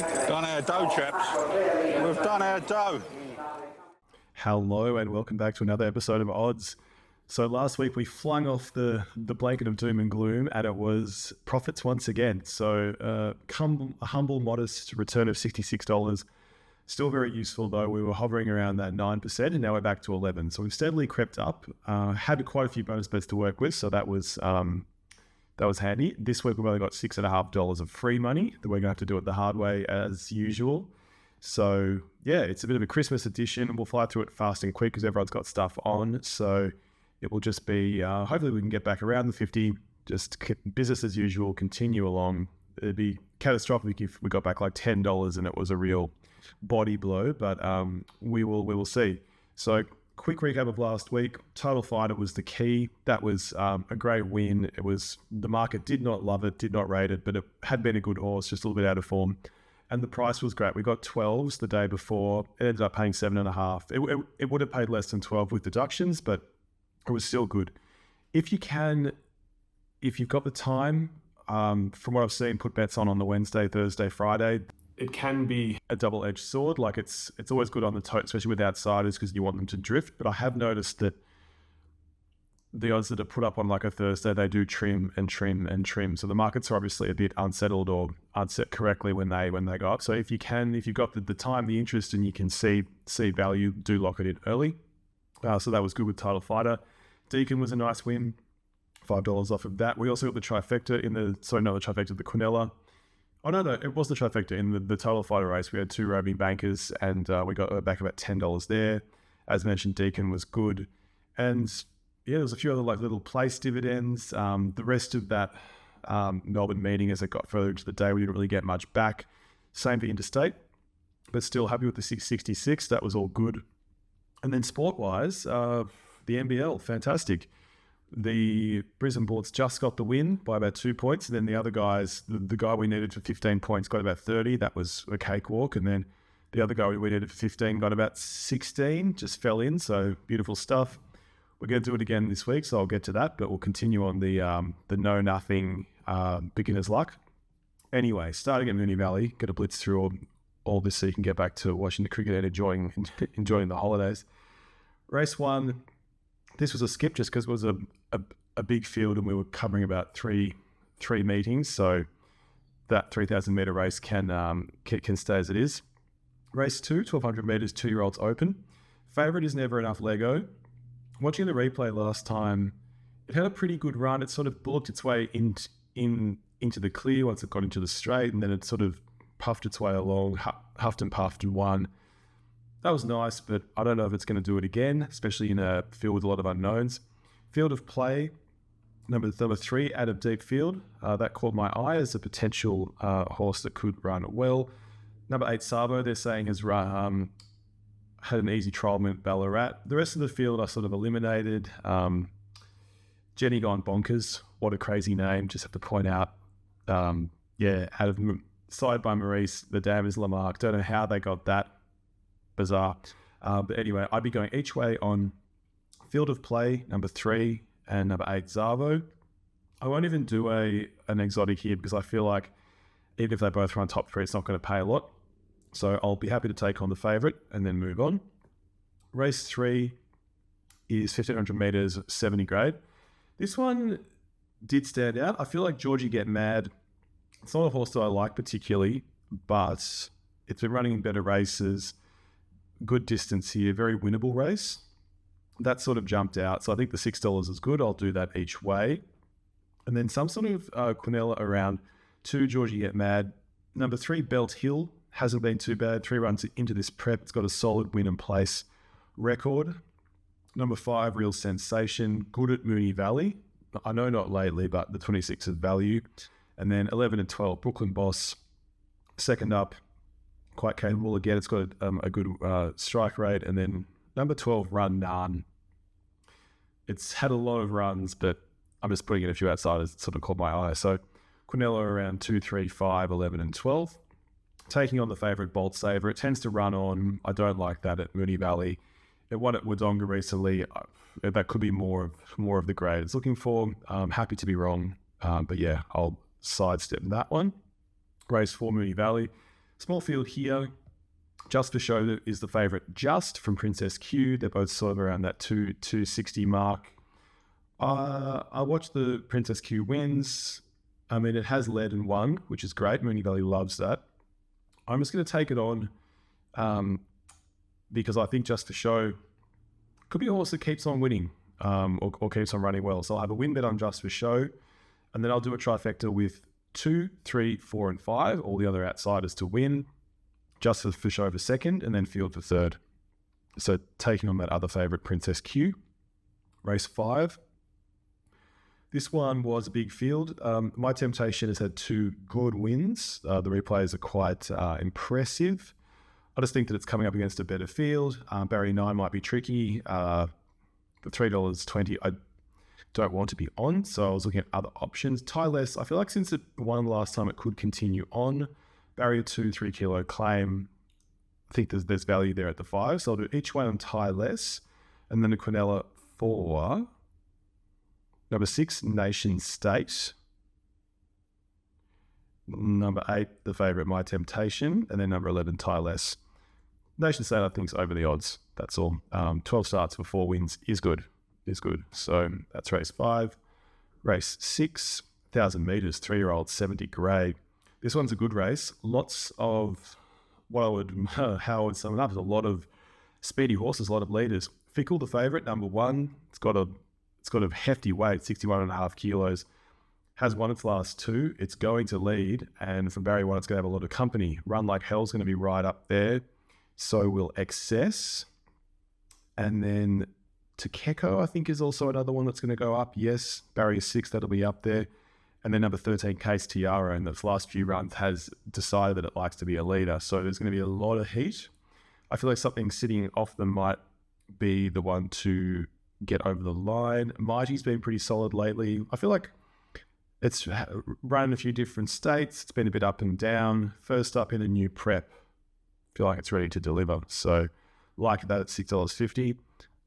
Done our dough, chaps. We've done our dough. Hello and welcome back to another episode of Odds. So last week we flung off the blanket of doom and gloom and it was profits once again. So a humble, modest return of $66. Still very useful though. We were hovering around that 9% and now we're back to 11. So we've steadily crept up. Had quite a few bonus bets to work with, so that was handy. This week we've only got $6.50 of free money that we're going to have to do it the hard way as usual. So yeah, it's a bit of a Christmas edition and we'll fly through it fast and quick because everyone's got stuff on. So it will just be, hopefully we can get back around the 50, just business as usual, continue along. It'd be catastrophic if we got back like $10 and it was a real body blow, but we will see. So quick recap of last week. Title Fighter was the key. That was a great win. It was, the market did not love it, did not rate it, but it had been a good horse, just a little bit out of form. And the price was great. We got 12s the day before. It ended up paying 7.5. It would have paid less than 12 with deductions, but it was still good. If you've got the time, from what I've seen, put bets on the Wednesday, Thursday, Friday. It can be a double-edged sword. Like it's always good on the tote, especially with outsiders because you want them to drift. But I have noticed that the odds that are put up on like a Thursday, they do trim and trim and trim. So the markets are obviously a bit unsettled or unset correctly when they go up. So if you've got the time, the interest, and you can see value, do lock it in early. So that was good with Title Fighter. Deacon was a nice win, $5 off of that. We also got the trifecta the Quinella. Oh, no, it was the trifecta in the Title Fighter race. We had two roaming bankers and we got back about $10 there. As mentioned, Deacon was good. And yeah, there was a few other like little place dividends. The rest of that Melbourne meeting, as it got further into the day, we didn't really get much back. Same for Interstate, but still happy with the 666. That was all good. And then sport-wise, the NBL, fantastic. The Brisbane Boards just got the win by about 2 points. And then the other guys, the guy we needed for 15 points got about 30. That was a cakewalk. And then the other guy we needed for 15 got about 16, just fell in. So beautiful stuff. We're going to do it again this week, so I'll get to that. But we'll continue on the know-nothing beginner's luck. Anyway, starting at Moonee Valley, going to blitz through all this so you can get back to watching the cricket and enjoying the holidays. Race 1. This was a skip just because it was a big field and we were covering about three meetings. So that 3,000 metre race can stay as it is. Race 2, 1,200 metres, 2-year-olds open. Favourite is Never Enough Lego. Watching the replay last time, it had a pretty good run. It sort of bullocked its way into the clear once it got into the straight, and then it sort of puffed its way along, huffed and puffed and won. That was nice, but I don't know if it's going to do it again, especially in a field with a lot of unknowns. Field of Play, number 3, out of Deep Field. That caught my eye as a potential horse that could run well. Number 8, Savo, they're saying has had an easy trial with Ballarat. The rest of the field I sort of eliminated. Jenny Gone Bonkers, what a crazy name, just have to point out. Out of Side by Maurice, the dam is Lamarck. Don't know how they got that. Bizarre. But anyway, I'd be going each way on Field of Play, number 3, and number 8, Zavo. I won't even do an exotic here because I feel like even if they both run top 3, it's not going to pay a lot. So I'll be happy to take on the favourite and then move on. Race 3 is 1,500 metres, 70 grade. This one did stand out. I feel like Georgie Get Mad. It's not a horse that I like particularly, but it's been running in better races. Good distance here, very winnable race. That sort of jumped out. So I think the $6 is good. I'll do that each way. And then some sort of Quinella around 2, Georgie Get Mad. Number 3, Belt Hill. Hasn't been too bad. 3 runs into this prep. It's got a solid win and place record. Number 5, Real Sensation. Good at Moonee Valley. I know not lately, but the 26 is value. And then 11 and 12, Brooklyn Boss. Second up, quite capable again. It's got a good strike rate. And then number 12, Run None. It's had a lot of runs, but I'm just putting in a few outsiders that sort of caught my eye. So Quinella around 2, 3, 5, 11 and 12. Taking on the favourite Bolt Saver. It tends to run on. I don't like that at Moonee Valley. It won at Wodonga recently. That could be more of the grade it's looking for. I'm happy to be wrong. But yeah, I'll sidestep that one. Race 4, Moonee Valley. Small field here. Just for Show is the favourite, just from Princess Q. They're both sort of around that 260 mark. I watched the Princess Q wins. I mean, it has led and won, which is great. Moonee Valley loves that. I'm just going to take it on because I think Just for Show could be a horse that keeps on winning or keeps on running well. So I'll have a win bet on Just for Show, and then I'll do a trifecta with 2, 3, 4, and 5, all the other outsiders to win, Just for Show for second, and then field for third. So taking on that other favourite, Princess Q. Race 5. This one was a big field. My Temptation has had 2 good wins. The replays are quite impressive. I just think that it's coming up against a better field. Barrier 9 might be tricky. The $3.20 I don't want to be on, so I was looking at other options. Less, I feel like since it won last time, it could continue on. Barrier 2, 3 kilo claim. I think there's value there at the 5, so I'll do each way on Less, and then a Quinella 4. Number 6, Nation State. Number 8, the favourite, My Temptation. And then number 11, Less. Nation State, I think, is over the odds. That's all. 12 starts for 4 wins is good. So that's race 5. Race 6, 1,000 metres, 3-year-old, 70 grade. This one's a good race. Lots of, what I would, how I would sum it up, is a lot of speedy horses, a lot of leaders. Fickle, the favourite, number 1. It's got a hefty weight, 61.5 kilos. Has won its last 2. It's going to lead, and from Barrier 1, it's going to have a lot of company. Run Like Hell's going to be right up there. So will Excess. And then Takeko, I think, is also another one that's going to go up. Yes, Barrier 6, that'll be up there. And then number 13, Case Tiara, in its last few runs has decided that it likes to be a leader. So there's going to be a lot of heat. I feel like something sitting off them might be the one to get over the line. Mighty's been pretty solid lately. I feel like it's run in a few different states. It's been a bit up and down. First up in a new prep. Feel like it's ready to deliver. So like that at $6.50.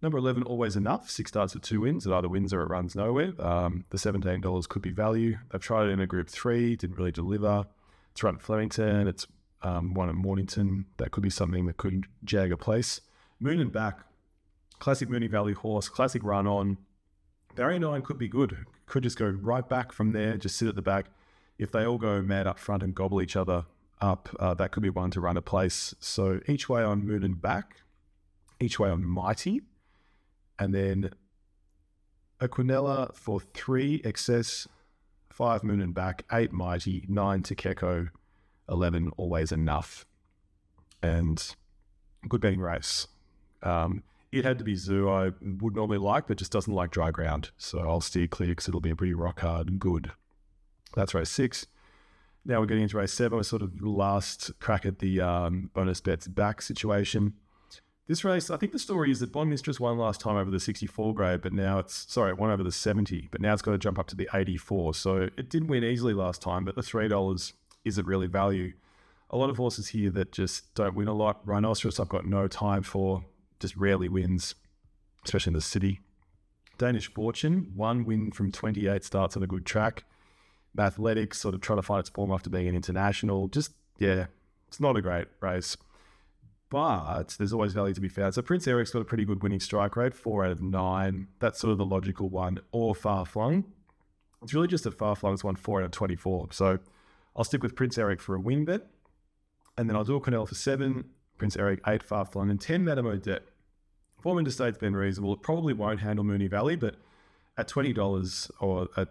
Number 11, Always Enough. 6 starts with 2 wins. It either wins or it runs nowhere. The $17 could be value. They've tried it in a Group 3. Didn't really deliver. It's run at Flemington. It's won at Mornington. That could be something that could jag a place. Moon and Back. Classic Moonee Valley horse. Classic run on. Barrier 9 could be good. Could just go right back from there. Just sit at the back. If they all go mad up front and gobble each other up, that could be one to run a place. So each way on Moon and Back. Each way on Mighty. And then a Quinella for 3, Excess, 5, Moon and Back, 8, Mighty, 9, Takeko, 11, Always Enough. And good betting race. It had to be Zoo I would normally like, but just doesn't like dry ground. So I'll steer clear because it'll be a pretty rock hard good. That's race 6. Now we're getting into race 7. We're sort of last crack at the bonus bets back situation. This race, I think the story is that Bond Mistress won last time over the 64 grade, but now it won over the 70, but now it's got to jump up to the 84. So it didn't win easily last time, but the $3 isn't really value. A lot of horses here that just don't win a lot. Rhinoceros, I've got no time for, just rarely wins, especially in the city. Danish Fortune, 1 win from 28 starts on a good track. Mathletics, sort of trying to find its form after being an international. Just, yeah, it's not a great race. But there's always value to be found. So Prince Eric's got a pretty good winning strike rate, 4 out of 9. That's sort of the logical one. Or Far Flung. It's really just that Far Flung's won 4 out of 24. So I'll stick with Prince Eric for a win bet. And then I'll do a Cornell for 7, Prince Eric 8, Far Flung, and 10 Madame Odette. Form Interstate's been reasonable. It probably won't handle Moonee Valley, but at $20 or at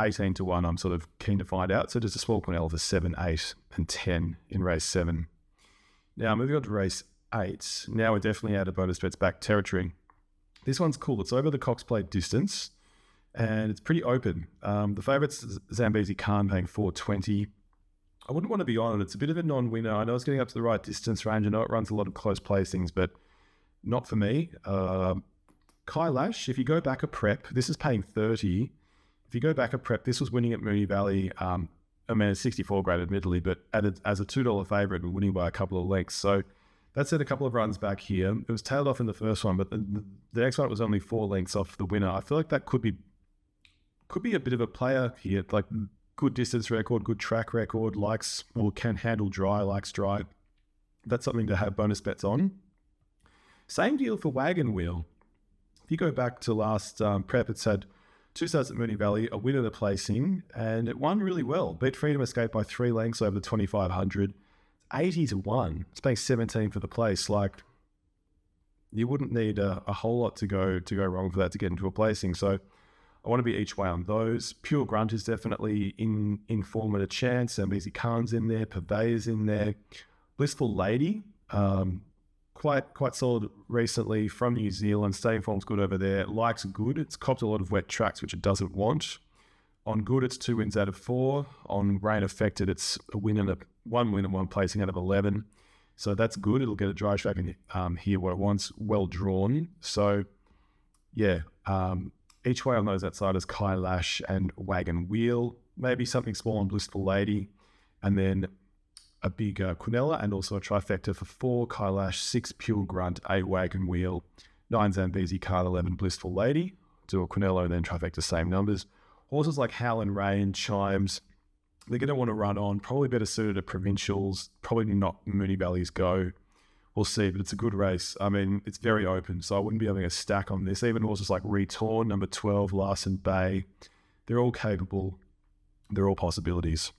18 to 1, I'm sort of keen to find out. So just a small Cornell for 7, 8, and 10 in race 7. Now, moving on to race 8. Now we're definitely out of bonus bets back territory. This one's cool. It's over the Cox Plate distance, and it's pretty open. The favourite's Zambezi Khan paying $4.20. I wouldn't want to be on it. It's a bit of a non-winner. I know it's getting up to the right distance range. I know it runs a lot of close placings, but not for me. Kailash, if you go back a prep, this is paying $30. If you go back a prep, this was winning at Moonee Valley. I mean, it's 64 grade admittedly, but as a $2 favourite and winning by a couple of lengths. So that set a couple of runs back here. It was tailed off in the first one, but the next one was only 4 lengths off the winner. I feel like that could be a bit of a player here. Like good distance record, good track record, likes or can handle dry, likes dry. That's something to have bonus bets on. Same deal for Wagon Wheel. If you go back to last prep, it's had 2 starts at Moonee Valley, a win and a placing, and it won really well. Beat Freedom Escape by 3 lengths over the 2,500. 80 to 1. It's paying 17 for the place. Like, you wouldn't need a whole lot to go wrong for that to get into a placing. So I want to be each way on those. Pure Grunt is definitely in form and a chance. Easy Khan's in there. Purveyor's in there. Blissful Lady, quite solid recently from New Zealand. Staying form's good over there. Likes good. It's copped a lot of wet tracks, which it doesn't want. On good, it's 2 wins out of 4. On rain affected, it's one win and 1 placing out of 11. So that's good. It'll get a dry track and hear what it wants. Well drawn. So yeah, each way on those outsiders, Kailash and Wagon Wheel. Maybe something small on Blissful Lady. And then a big Quinella and also a trifecta for 4 Kailash, 6 Pure Grunt, 8 Wagon Wheel, 9 Zambezi Card, 11 Blissful Lady. Do a Quinella and then trifecta, same numbers. Horses like Howl and Rain, Chimes, they're going to want to run on. Probably better suited at provincials. Probably not Moonee Valley's go. We'll see, but it's a good race. I mean, it's very open, so I wouldn't be having a stack on this. Even horses like Retorn, number 12, Larson Bay, they're all capable. They're all possibilities.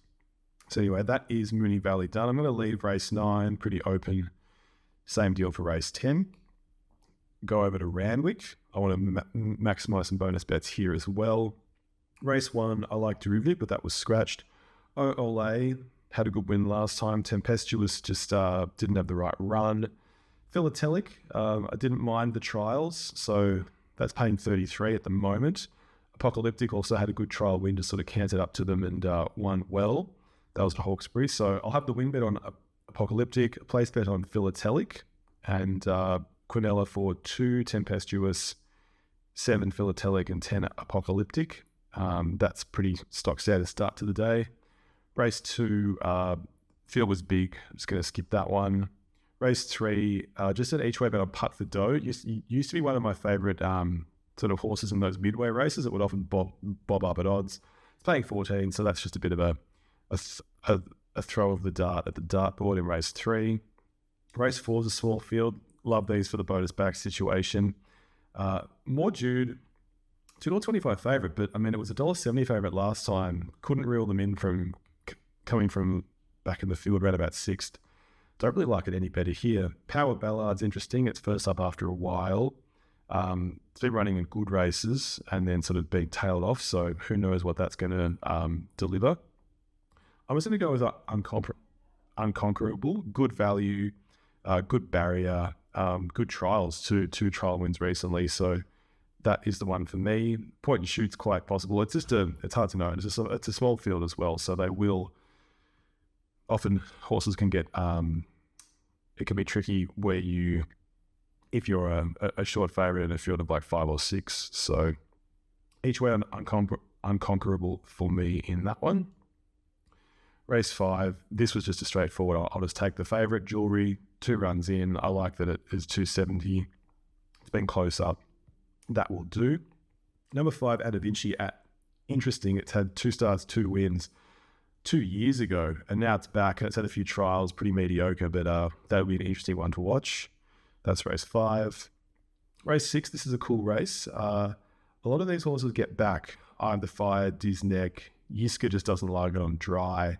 So anyway, that is Moonee Valley done. I'm going to leave race 9 pretty open. Same deal for race 10. Go over to Randwick. I want to maximise some bonus bets here as well. Race 1, I like Derivative, but that was scratched. Olay had a good win last time. Tempestuous just didn't have the right run. Philatelic, I didn't mind the trials, so that's paying 33 at the moment. Apocalyptic also had a good trial win to sort of count it up to them and won well. That was to Hawkesbury. So I'll have the win bet on Apocalyptic, a place bet on Philatelic, and Quinella for 2 Tempestuous, 7 Philatelic, and 10 Apocalyptic. That's pretty stock standard start to the day. Race 2, field was big. I'm just going to skip that one. Race 3, just an each way bet on Putt for Dough. Used to be one of my favourite sort of horses in those midway races. It would often bob up at odds. It's paying 14, so that's just a bit of a throw of the dart at the dartboard in race 3. Race 4 is a small field. Love these for the bonus back situation. More Jude, $2.25 favourite, but I mean, it was $1.70 favourite last time. Couldn't reel them in from coming from back in the field around about 6th. Don't really like it any better here. Power Ballard's interesting. It's first up after a while. It's been running in good races and then sort of being tailed off, so who knows what that's going to deliver. I'm just going to go with Unconquerable. Good value, good barrier, good trials. Two trial wins recently, so that is the one for me. Point and shoot's quite possible. It's hard to know. It's a small field as well, so they will often horses can get it can be tricky where if you're a short favourite in a field of like 5 or 6. So each way on Unconquerable for me in that one. Race 5, this was just a straightforward. I'll just take the favourite. Jewelry, 2 runs in. I like that it is 270. It's been close up. That will do. Number 5, Da Vinci at interesting. It's had 2 starts, 2 wins 2 years ago, and now it's back. It's had a few trials, pretty mediocre, but that'll be an interesting one to watch. That's race 5. Race 6, this is a cool race. A lot of these horses get back. I'm the Fire, Disneck, Yiska just doesn't like it on dry.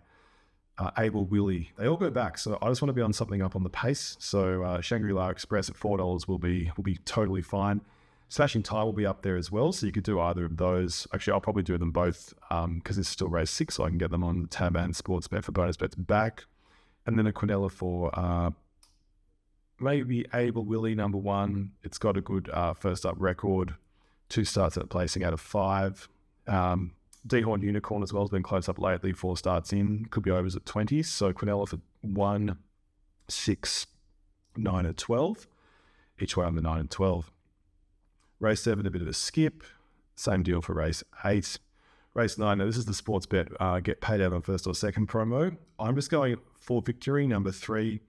Able Willie, they all go back. So I just want to be on something up on the pace. So Shangri-La Express at $4 will be totally fine. Smashing Time will be up there as well, so you could do either of those. Actually, I'll probably do them both because it's still race 6, so I can get them on the tab and sports bet for bonus bets back. And then a Quinella for maybe Able Willie, number 1. It's got a good first up record. 2 starts at placing out of 5. Dehorn Unicorn as well has been close up lately. 4 starts in. Could be overs at 20. So Quinella for 1, 6, 9 and 12. Each way on the 9 and 12. Race 7, a bit of a skip. Same deal for race 8. Race 9, now this is the sports bet. Get paid out on first or second promo. I'm just going for victory, number 3.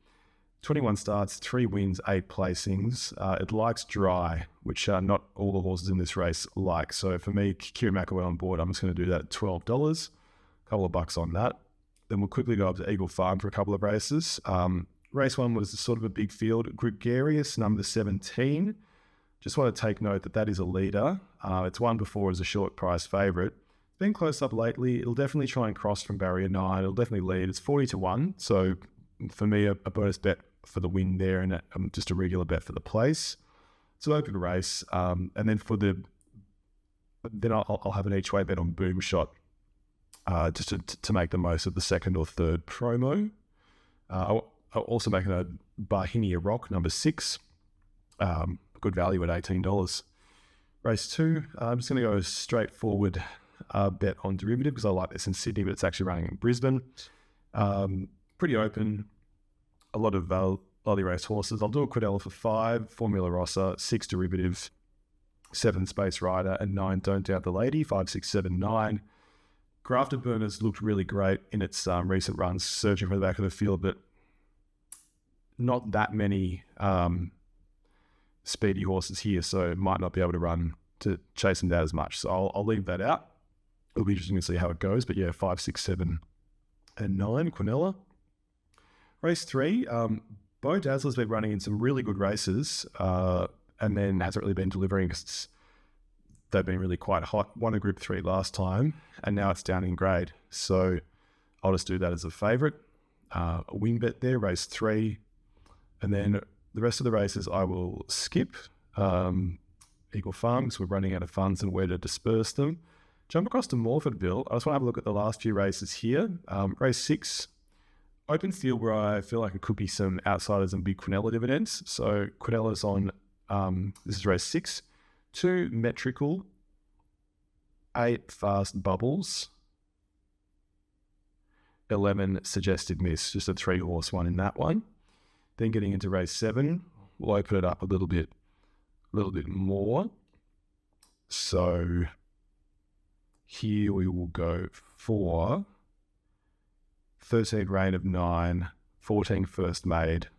21 starts, 3 wins, 8 placings. It likes dry, which not all the horses in this race like. So for me, Kieran McElwell on board, I'm just going to do that at $12. couple of bucks on that. Then we'll quickly go up to Eagle Farm for a couple of races. Race 1 was sort of a big field. Gregarious, number 17. Just want to take note that that is a leader. It's won before as a short price favourite. Been close up lately. It'll definitely try and cross from barrier 9. It'll definitely lead. It's 40-1. So for me, a bonus bet for the win there, and just a regular bet for the place. It's an open race. And then I'll have an each way bet on Boom Shot, just to make the most of the second or third promo. I'll also make a Bahinia Rock, number 6. Good value at $18. Race 2, I'm just going to go straightforward bet on derivative because I like this in Sydney, but it's actually running in Brisbane. Pretty open. A lot of early race horses. I'll do a Quidella for 5, Formula Rossa, 6 derivative, 7 Space Rider, and 9 Don't Doubt the Lady, 5, 6, 7, 9. Grafted Burners looked really great in its recent runs, surging from the back of the field, but not that many speedy horses here, so might not be able to run to chase them down as much. So I'll leave that out. It'll be interesting to see how it goes, but yeah, 5, 6, 7, and 9, Quinella. Race 3, Bo Dazzler's been running in some really good races, and then hasn't really been delivering because they've been really quite hot. Won a Group 3 last time, and now it's down in grade. So I'll just do that as a favourite. A win bet there, race 3. And then the rest of the races I will skip. Eagle Farms, we're running out of funds and where to disperse them. Jump across to Morphettville. I just want to have a look at the last few races here. Race 6, open field where I feel like it could be some outsiders and big Quinella dividends. So Quinella's on, this is race 6. 2 Metrical, 8 Fast Bubbles, 11 Suggested Miss, just a 3-horse one in that one. Then getting into race 7, we'll open it up a little bit more. So here we will go for 13 Reign of 9, 14 First Made,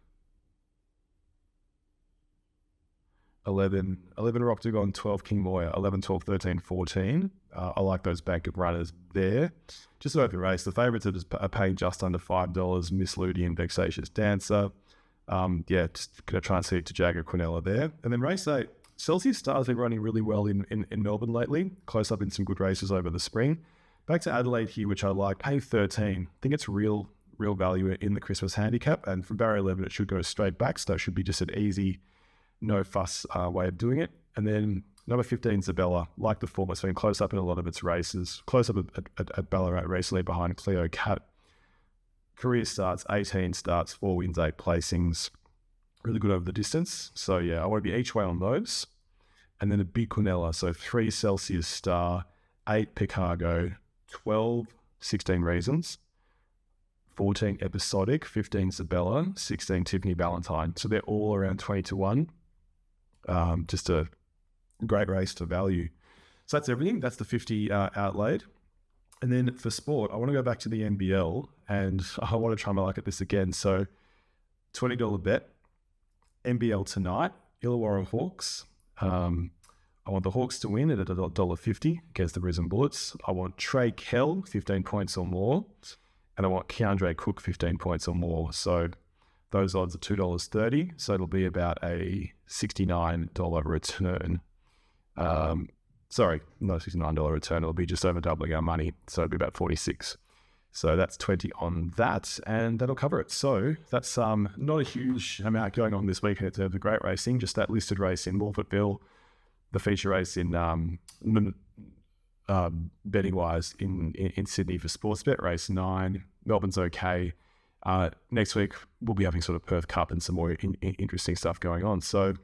11 Octagon, 12 King Moya, 11, 12, 13, 14. I like those bank of runners there. Just an open race. The favourites are paying just under $5. Miss Ludi and Vexatious Dancer. Just going to try and see to Jagger Quinella there. And then race 8, Celsius Star's been running really well in Melbourne lately. Close up in some good races over the spring. Back to Adelaide here, which I like. Paying 13. I think it's real value in the Christmas handicap. And from barrier 11, it should go straight back. So it should be just an easy, no fuss way of doing it. And then number 15, Zabella. Like the form, it's been close up in a lot of its races. Close up at Ballarat recently behind Cleo Cat. Career starts, 18 starts, 4 wins, 8 placings. Really good over the distance. So yeah, I want to be each way on those. And then a big Quinella. So 3 Celsius Star, 8 Picargo, 12 16 Reasons, 14 Episodic, 15 Zabella, 16 Tiffany Valentine. So they're all around 20-1. Just a great race to value. So that's everything. That's the 50 outlaid. And then for sport, I want to go back to the NBL and I want to try my luck at this again. So $20 bet, NBL tonight, Illawarra Hawks. I want the Hawks to win at $1.50 against the Brisbane Bullets. I want Trey Kell, 15 points or more. And I want Keandre Cook, 15 points or more. So those odds are $2.30. So it'll be about a $69 return. Sorry, not a $69 return. It'll be just over doubling our money. So it'll be about 46. So that's 20 on that, and that'll cover it. So that's not a huge amount going on this weekend in terms of great racing, just that listed race in Morphettville, the feature race in betting-wise in Sydney for Sportsbet, race 9. Melbourne's okay. Next week, we'll be having sort of Perth Cup and some more interesting stuff going on. So,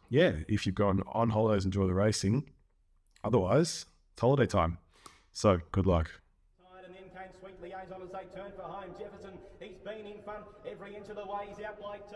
yeah, if you've gone on holidays, enjoy the racing. Otherwise, it's holiday time. So, good luck. And then came Sweet Liaison as they turned for home. Jefferson, he's been in front every inch of the way. He's out like 2.